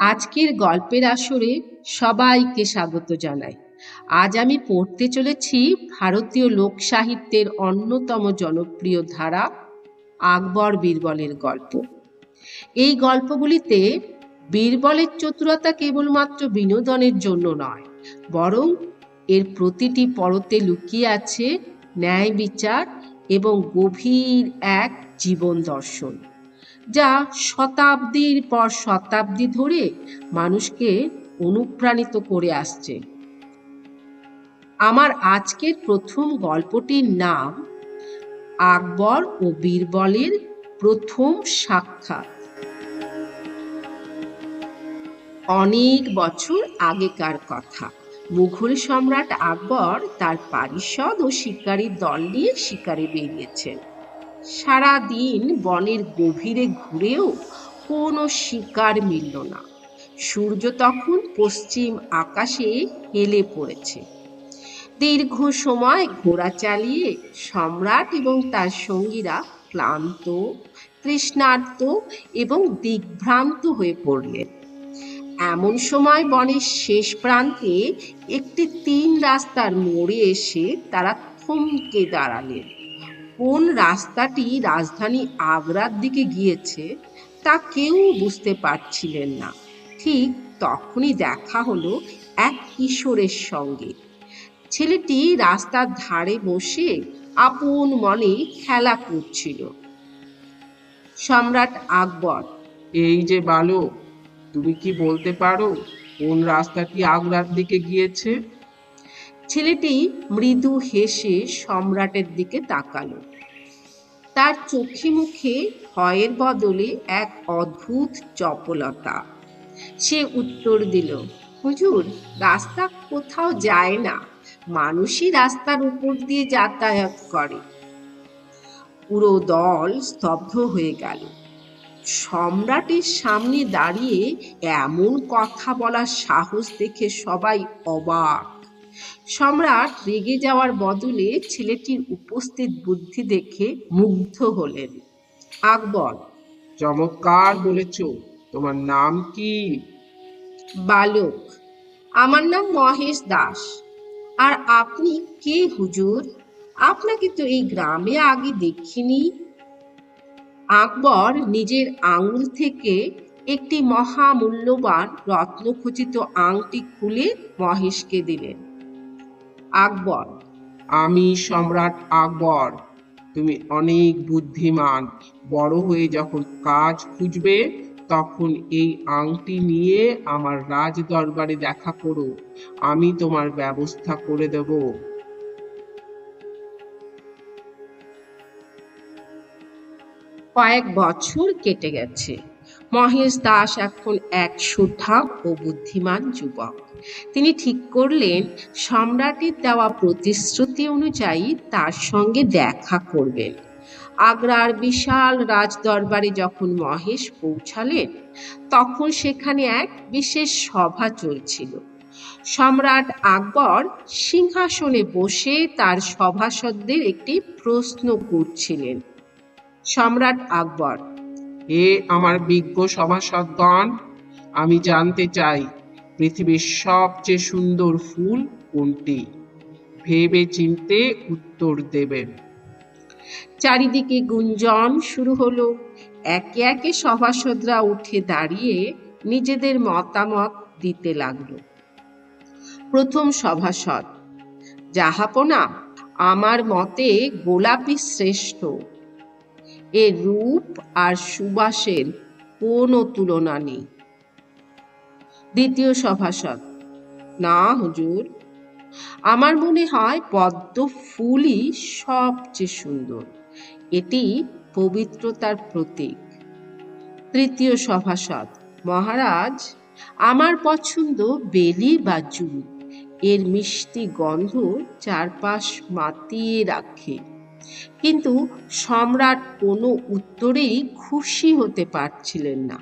আজকের গল্পের আসরে সবাইকে স্বাগত জানাই। আজ আমি পড়তে চলেছি ভারতীয় লোক সাহিত্যের অন্যতম জনপ্রিয় ধারা আকবর বীরবলের গল্প। এই গল্পগুলিতে বীরবলের চতুরতা কেবলমাত্র বিনোদনের জন্য নয়, বরং এর প্রতিটি পরতে লুকিয়ে আছে ন্যায় বিচার এবং গভীর এক জীবন দর্শন, যা শতাব্দীর পর শতাব্দী ধরে মানুষকে অনুপ্রাণিত করে আসছে। আমার আজকের প্রথম গল্পটির নাম আকবর ও বীরবলের প্রথম সাক্ষাৎ। অনেক বছর আগেকার কথা। মুঘল সম্রাট আকবর তার পারিষদ ও শিকারীর দল নিয়ে শিকারে বেরিয়েছেন। সারা দিন বনের গভীরে ঘুরেও কোনো শিকার মিলল না। সূর্য তখন পশ্চিম আকাশে হেলে পড়েছে। দীর্ঘ সময় ঘোড়া চালিয়ে সম্রাট এবং তার সঙ্গীরা ক্লান্ত, তৃষ্ণার্ত এবং দিগ্ভ্রান্ত হয়ে পড়লেন। এমন সময় বনের শেষ প্রান্তে একটি 3 রাস্তার মোড়ে এসে তারা থমকে দাঁড়ালেন। কোন রাস্তাটি রাজধানী আগ্রার দিকে গিয়েছে তা কেউ বুঝতে পারছিলেন না। ঠিক তখনই দেখা হলো এক কিশোরের সঙ্গে। ছেলেটি রাস্তার ধারে বসে আপন মনে খেলা করছিল। সম্রাট আকবর: এই যে বালক, তুমি কি বলতে পারো কোন রাস্তাটি আগ্রার দিকে গিয়েছে? ছেলেটি মৃদু হেসে সম্রাটের দিকে তাকালো। তার চোখে মুখে ভয়ের বদলে এক অদ্ভুত চপলতা। সে উত্তর দিল, হুজুর, রাস্তা কোথাও যায় না, মানুষই রাস্তার উপর দিয়ে যাতায়াত করে। পুরো দল স্তব্ধ হয়ে গেল। সম্রাটের সামনে দাঁড়িয়ে এমন কথা বলার সাহস দেখে সবাই অবাক। সম্রাট রেগে যাওয়ার বদলে ছেলেটির উপস্থিত বুদ্ধি দেখে মুগ্ধ হলেন। আকবর: চমৎকার বলেছ। তোমার নাম কি? বালক: আমার নাম মহেশ দাস। আর আপনি কে হুজুর? আপনাকে তো এই গ্রামে আগে দেখিনি। আকবর নিজের আঙুল থেকে একটি মহামূল্যবান রত্নখচিত আংটি খুলে মহেশকে দিলেন। আকবর: আমি সম্রাট আকবর। তুমি অনেক বুদ্ধিমান। বড় হয়ে যখন কাজ খুঁজবে তখন এই আংটি নিয়ে আমার রাজ দরবারে দেখা করো, আমি তোমার ব্যবস্থা করে দেব। কয়েক বছর কেটে গেছে। মহেশ দাস এখন এক সুঠাম ও বুদ্ধিমান যুবক। তিনি ঠিক করলেন সম্রাটের দেওয়া প্রতিশ্রুতি অনুযায়ী তার সঙ্গে দেখা করবেন। আগ্রার বিশাল রাজদরবারে যখন মহেশ পৌঁছালেন, তখন সেখানে এক বিশেষ সভা চলছিল। সম্রাট আকবর সিংহাসনে বসে তার সভাসদদের একটি প্রশ্ন করছিলেন। সম্রাট আকবর: হে আমার বিজ্ঞ সভাসদগণ, আমি জানতে চাই পৃথিবীর সবচেয়ে সুন্দর ফুল কোনটি? ভেবে চিন্তে উত্তর দেবেন। চারিদিকে গুঞ্জন শুরু হলো। একে একে সভাসদরা উঠে দাঁড়িয়ে নিজেদের মতামত দিতে লাগলো। প্রথম সভাসদ: জাহাপনা, আমার মতে গোলাপি শ্রেষ্ঠ। এর রূপ আর সুবাসের কোনো তুলনা নেই। দ্বিতীয় সভাসদ: না হুজুর, আমার মনে হয় পদ্ম ফুলই সবচেয়ে সুন্দর, এটি পবিত্রতার প্রতীক। তৃতীয় সভাসদ: মহারাজ, আমার পছন্দ বেলি বা জুই, এর মিষ্টি গন্ধ চারপাশ মাতিয়ে রাখে। কিন্তু সম্রাট কোনো উত্তরেই খুশি হতে পারছিলেন না।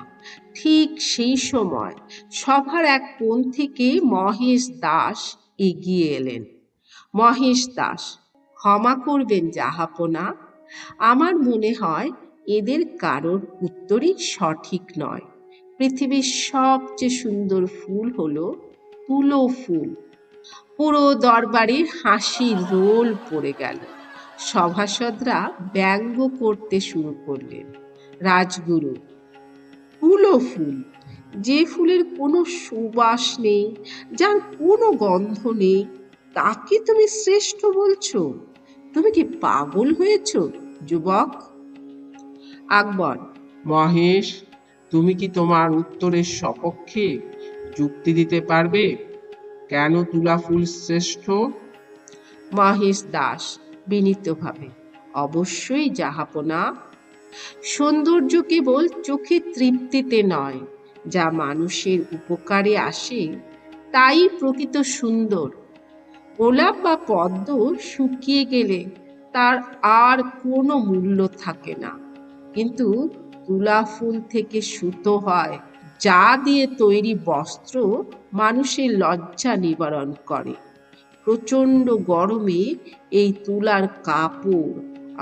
ঠিক সেই সময় সভার এক কোণ থেকে মহেশ দাস এগিয়ে এলেন। মহেশ দাস: ক্ষমা করবেন জাহাপনা, আমার মনে হয় এদের কারোর উত্তরই সঠিক নয়। পৃথিবীর সবচেয়ে সুন্দর ফুল হলো তুলো ফুল। পুরো দরবারে হাসির রোল পড়ে গেল। সভাসদরা ব্যঙ্গ করতে শুরু করলেন। রাজগুরু: তুলো ফুল, যে ফুলের কোনো সুবাস নেই, যার কোনো গন্ধ নেই, তাকে তুমি শ্রেষ্ঠ বলছো? তুমি কি পাগল হয়েছো যুবক? আকবর: মহেশ, তুমি কি তোমার উত্তরের সপক্ষে যুক্তি দিতে পারবে? কেন তুলা ফুল শ্রেষ্ঠ? মহেশ দাস বিনীতভাবে: অবশ্যই জাহাপনা। সৌন্দর্য কেবল চোখের তৃপ্তিতে নয়, যা মানুষের উপকারে আসে তাই প্রকৃত সুন্দর। গোলাপ বা পদ্ম শুকিয়ে গেলে তার আর কোনো মূল্য থাকে না, কিন্তু তুলা ফুল থেকে সুতো হয়, যা দিয়ে তৈরি বস্ত্র মানুষের লজ্জা নিবারণ করে। প্রচণ্ড গরমে এই তুলার কাপড়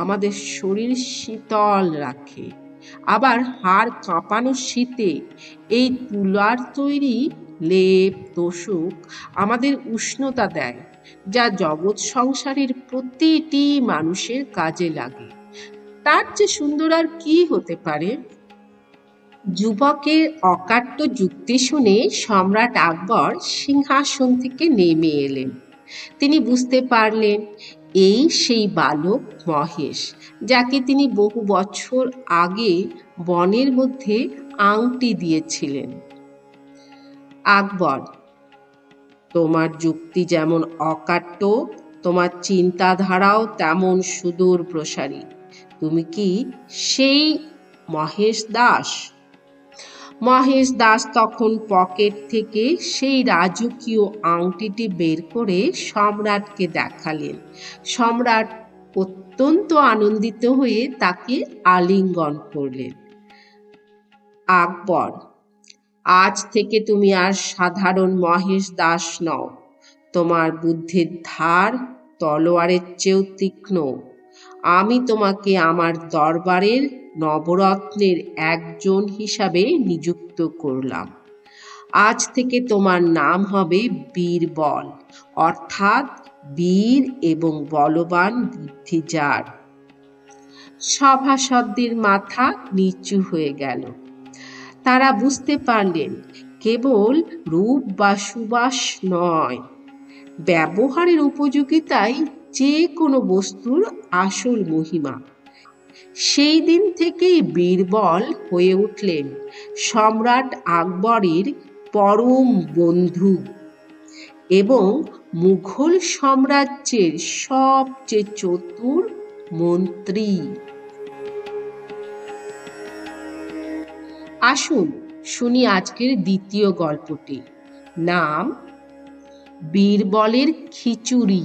আমাদের শরীর শীতল রাখে, আবার হাড় কাঁপানো শীতে এই তুলার তৈরি লেপ তোশক আমাদের উষ্ণতা দেয়, যা জগৎ সংসারের প্রতিটি মানুষের কাজে লাগে। তার চেয়ে সুন্দর আর কি হতে পারে? যুবকের অকাট্য যুক্তি শুনে সম্রাট আকবর সিংহাসন থেকে নেমে এলেন। তিনি বুঝতে পারলেন এই সেই বালক মহেশ, যাকে তিনি বহু বছর আগে বনের মধ্যে আংটি দিয়েছিলেন। আকবর: তোমার যুক্তি যেমন অকাট্য, তোমার চিন্তাধারাও তেমন সুদূর প্রসারী। তুমি কি সেই মহেশ দাস? মহেশ দাস তখন পকেট থেকে সেই রাজকীয় আংটিটি বের করে সম্রাটকে দেখালেন। সম্রাট অত্যন্ত আনন্দিত হয়ে তাকে আলিঙ্গন করলেন। আকবর: আজ থেকে তুমি আর সাধারণ মহেশ দাস নও। তোমার বুদ্ধির ধার তলোয়ারের চেয়েও তীক্ষ্ণ। আমি তোমাকে আমার দরবারের নবরত্নের একজন হিসাবে নিযুক্ত করলাম। আজ থেকে তোমার নাম হবে বীরবল, অর্থাৎ বীর এবং বলবান বুদ্ধি যার। সভাসদদের মাথা নিচু হয়ে গেল। তারা বুঝতে পারলেন কেবল রূপ বা সুবাস নয়, ব্যবহারের উপযোগিতাই যে কোনো বস্তুর আসল মহিমা। সেই দিন থেকেই বীরবল হয়ে উঠলেন সম্রাট আকবরের পরম বন্ধু এবং মুঘল সাম্রাজ্যের সবচেয়ে চতুর মন্ত্রী। আসুন শুনি আজকের দ্বিতীয় গল্পটি। নাম বীরবলের খিচুড়ি।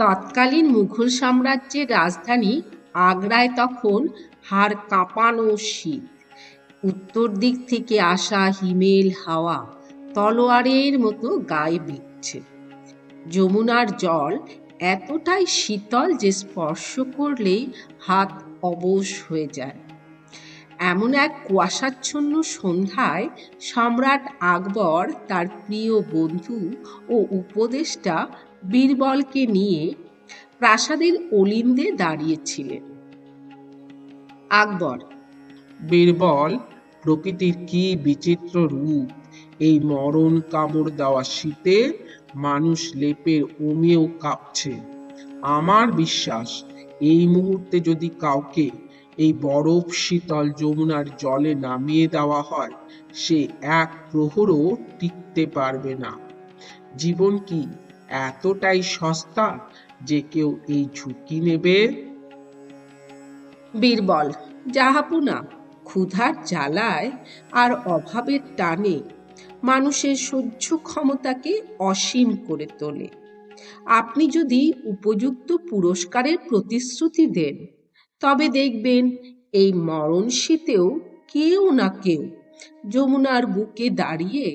তৎকালীন মুঘল সাম্রাজ্যের রাজধানী আগ্রায় তখন হাড় কাঁপানো শীত। উত্তর দিক থেকে আসা হিমেল হাওয়া তলোয়ারের মতো গায়ে বিঁধছে। যমুনার জল এতটাই শীতল যে স্পর্শ করলেই হাত অবশ হয়ে যায়। এমন এক কুয়াশাচ্ছন্ন সন্ধ্যায় সম্রাট আকবর তার প্রিয় বন্ধু ও উপদেষ্টা বীরবলকে নিয়ে প্রাসাদের অলিন্দে দাঁড়িয়েছিলেন। আকবর: বীরবল, প্রকৃতির কি বিচিত্র রূপ! এই মরণ কামড় দেওয়া শীতে মানুষ লেপের ওমিয়েও কাঁপছে। আমার বিশ্বাস, এই মুহূর্তে যদি কাউকে এই বরফ শীতল যমুনার জলে নামিয়ে দেওয়া হয়, সে এক প্রহরও টিকতে পারবে না। জীবন কি এতটাই সস্তা যে কেউ এই ঝুঁকি নেবে? বীরবল: জাহাপনা, ক্ষুধার জ্বালায় আর অভাবের টানে মানুষের সহ্য ক্ষমতাকে অসীম করে তোলে। আপনি যদি উপযুক্ত পুরস্কারের প্রতিশ্রুতি দেন, তবে দেখবেন এই মরণ শীতেও কেউ না কেউ যমুনার বুকে দাঁড়িয়ে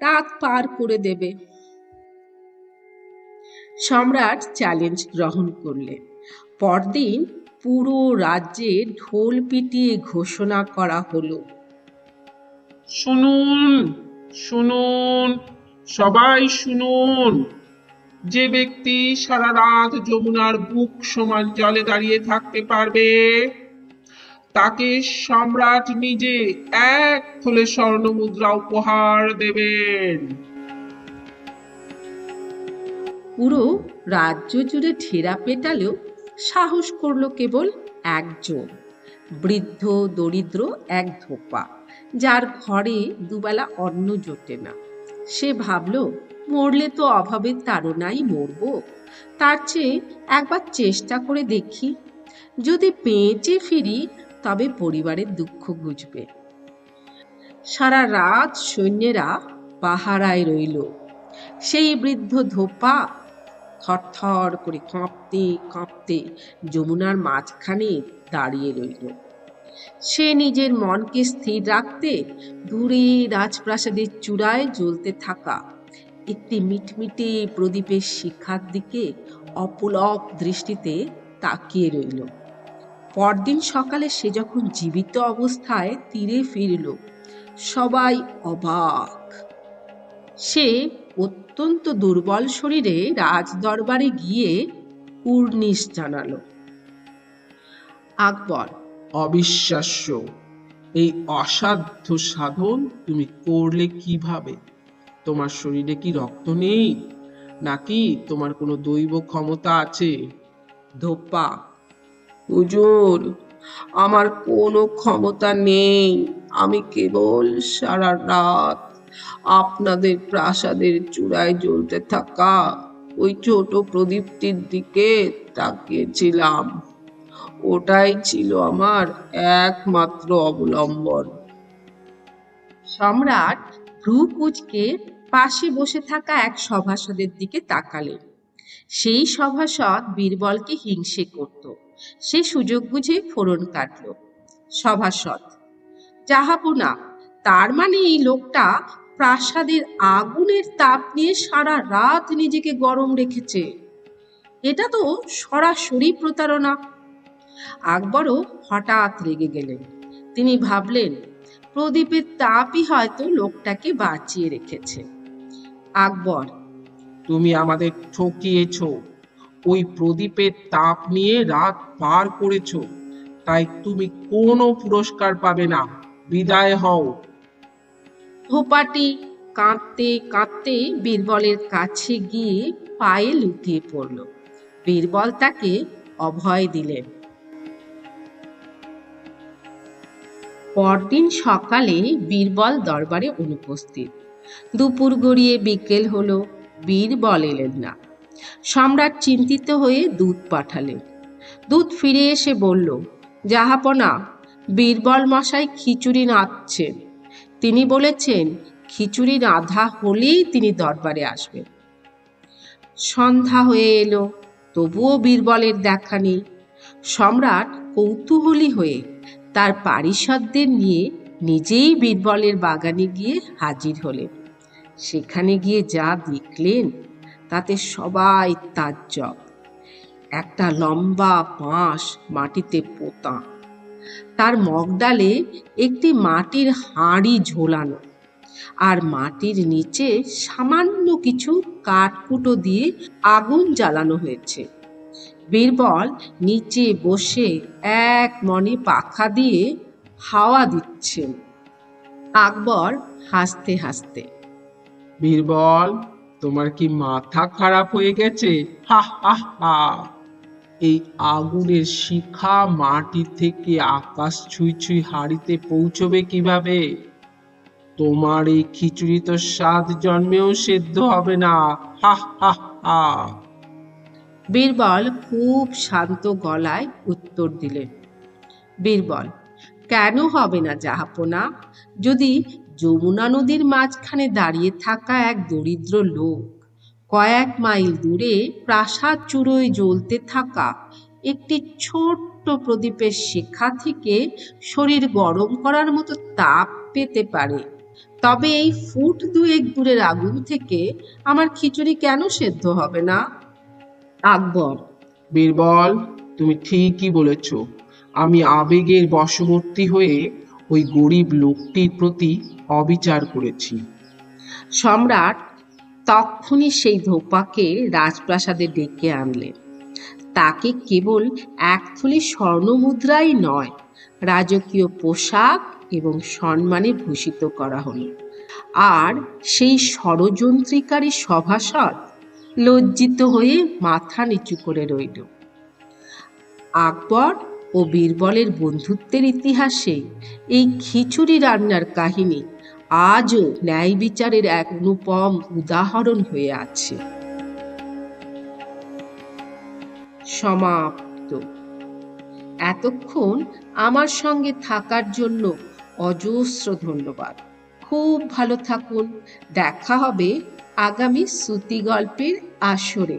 রাত পার করে দেবে। সম্রাট চ্যালেঞ্জ গ্রহণ করলেন। পরদিন পুরো রাজ্যে ঢোল পিটিয়ে ঘোষণা করা হলো, শুনুন, শুনুন, সবাই শুনুন। যে ব্যক্তি সারা রাত যমুনার বুক সমান জলে দাঁড়িয়ে থাকতে পারবে, তাকে সম্রাট নিজে এক থলে স্বর্ণ মুদ্রা উপহার দেবেন। পুরো রাজ্য জুড়ে ঠেরা পেটালেও সাহস করলো কেবল একজন, বৃদ্ধ দরিদ্র এক ধোপা, যার ঘরে দুবেলা অন্ন জোটে না। সে ভাবলো, মরলে তো অভাবের তাড়নায় মরবো, তার চেয়ে একবার চেষ্টা করে দেখি, যদি বেঁচে ফিরি তবে পরিবারের দুঃখ ঘুচবে। সারা রাত সৈন্যেরা পাহারায় রইল। সেই বৃদ্ধ ধোপা থরথর করে কাঁপতে কাঁপতে যমুনার মাঝখানে দাঁড়িয়ে রইল। সে নিজের মনকে স্থির রাখতে দূরে রাজপ্রাসাদের চূড়ায় জ্বলতে থাকা একটি মিটমিটে প্রদীপের শিখার দিকে অপলক দৃষ্টিতে তাকিয়ে রইল। পরদিন সকালে সে যখন জীবিত অবস্থায় তীরে ফিরল, সবাই অবাক। সে অত্যন্ত দুর্বল শরীরে রাজদরবারে গিয়ে কুর্নিশ জানালো। আকবর: অবিশ্বাস্য! এই অসাধ্য সাধন তুমি করলে কিভাবে? তোমার শরীরে কি রক্ত নেই, নাকি তোমার কোনো দৈব ক্ষমতা আছে? ধোপা: হুজুর, আমার কোনো ক্ষমতা নেই। আমি কেবল সারা রাত আপনাদের প্রাসাদের চূড়ায় জ্বলতে থাকা ওই ছোট প্রদীপটির দিকে তাকিয়েছিলাম। ওটাই ছিল আমার একমাত্র অবলম্বন। সম্রাট ভ্রু কুঁচকে পাশে বসে থাকা এক সভাসদের দিকে তাকালেন। সেই সভাসদ বীরবলকে হিংসে করত। সে সুযোগ বুঝে ফোড়ন কাটল। সভাসদ: জাহাপনা, তার মানে এই লোকটা প্রাসাদের আগুনের তাপ নিয়ে সারা রাত নিজেকে গরম রেখেছে। এটা তো সরাসরি প্রতারণা। আকবরও হঠাৎ রেগে গেলেন। তিনি ভাবলেন, প্রদীপের তাপই হয়তো লোকটাকে বাঁচিয়ে রেখেছে। আকবর: তুমি আমাদের ঠকিয়েছ। ওই প্রদীপের তাপ নিয়ে রাত পার করেছ, তাই তুমি কোনো পুরস্কার পাবে না। বিদায় হও। ধোপাটি কাঁদতে কাঁদতে বীরবলের কাছে গিয়ে পায়ে লুটিয়ে পড়ল। বীরবল তাকে অভয় দিলেন। পরদিন সকালে বীরবল দরবারে অনুপস্থিত। দুপুর গড়িয়ে বিকেল হলো, বীরবল এলেন না। সম্রাট চিন্তিত হয়ে দূত পাঠালেন। দূত ফিরে এসে বলল, জাহাপনা, বীরবল মশাই খিচুড়ি নাড়ছেন। তিনি বলেছেন খিচুড়ি রাধা হলেই তিনি দরবারে আসবেন। সন্ধ্যা হয়ে এলো, তবুও বীরবলের দেখা নেই। সম্রাট কৌতূহলী হয়ে তার পারিষদদের নিয়ে নিজেই বীরবলের বাগানে গিয়ে হাজির হলেন। সেখানে গিয়ে যা দেখলেন তাতে সবাই তাজ্জব। একটা লম্বা বাঁশ মাটিতে পোঁতা, তার মগডালে একটি মাটির হাঁড়ি ঝোলানো, আর মাটির নিচে সামান্য কিছু কাঠকুটো দিয়ে আগুন জ্বালানো হয়েছে। বীরবল নিচে বসে এক মনে পাখা দিয়ে হাওয়া দিচ্ছেন। আকবর হাসতে হাসতে: বীরবল, তোমার কি মাথা খারাপ হয়ে গেছে? হা হা হা! এই আগুনের শিখা মাটি থেকে আকাশ ছুঁই ছুঁই হাঁড়িতে পৌঁছবে কিভাবে? তোমার এই খিচুড়ি তো 7 জন্মেও সেদ্ধ হবে না। হা হা হা! বীরবল খুব শান্ত গলায় উত্তর দিলেন। বীরবল: কেন হবে না জাহাপনা? যদি যমুনা নদীর মাঝখানে দাঁড়িয়ে থাকা এক দরিদ্র লোক কয়েক মাইল দূরে প্রাসাদ চূড়োয় জ্বলতে থাকা একটি ছোট্ট প্রদীপের শিখা থেকে শরীর গরম করার মতো তাপ পেতে পারে, তবে এই ফুট 2 দূরের আগুন থেকে আমার খিচুড়ি কেন সেদ্ধ হবে না? আকবর: বীরবল, তুমি ঠিকই বলেছ। আমি আবেগের বশবর্তী হয়ে ওই গরিব লোকটির প্রতি অবিচার করেছি। সম্রাট তক্ষুনি সেই ধোপাকে রাজপ্রাসাদে ডেকে আনলেন। তাকে কেবল এক থলি স্বর্ণমুদ্রাই নয়, রাজকীয় পোশাক এবং সম্মানে ভূষিত করা হলো। আর সেই ষড়যন্ত্রীকারী সভাসদ লজ্জিত হয়ে মাথা নিচু করে রইল। আকবর ও বীরবলের বন্ধুত্বের ইতিহাসে এই খিচুড়ি রান্নার কাহিনী আজও ন্যায় বিচারের এক অনুপম উদাহরণ হয়ে আছে। সমাপ্ত। এতক্ষণ আমার সঙ্গে থাকার জন্য অজস্র ধন্যবাদ। খুব ভালো থাকুন। দেখা হবে আগামী শ্রুতি গল্পের আসরে।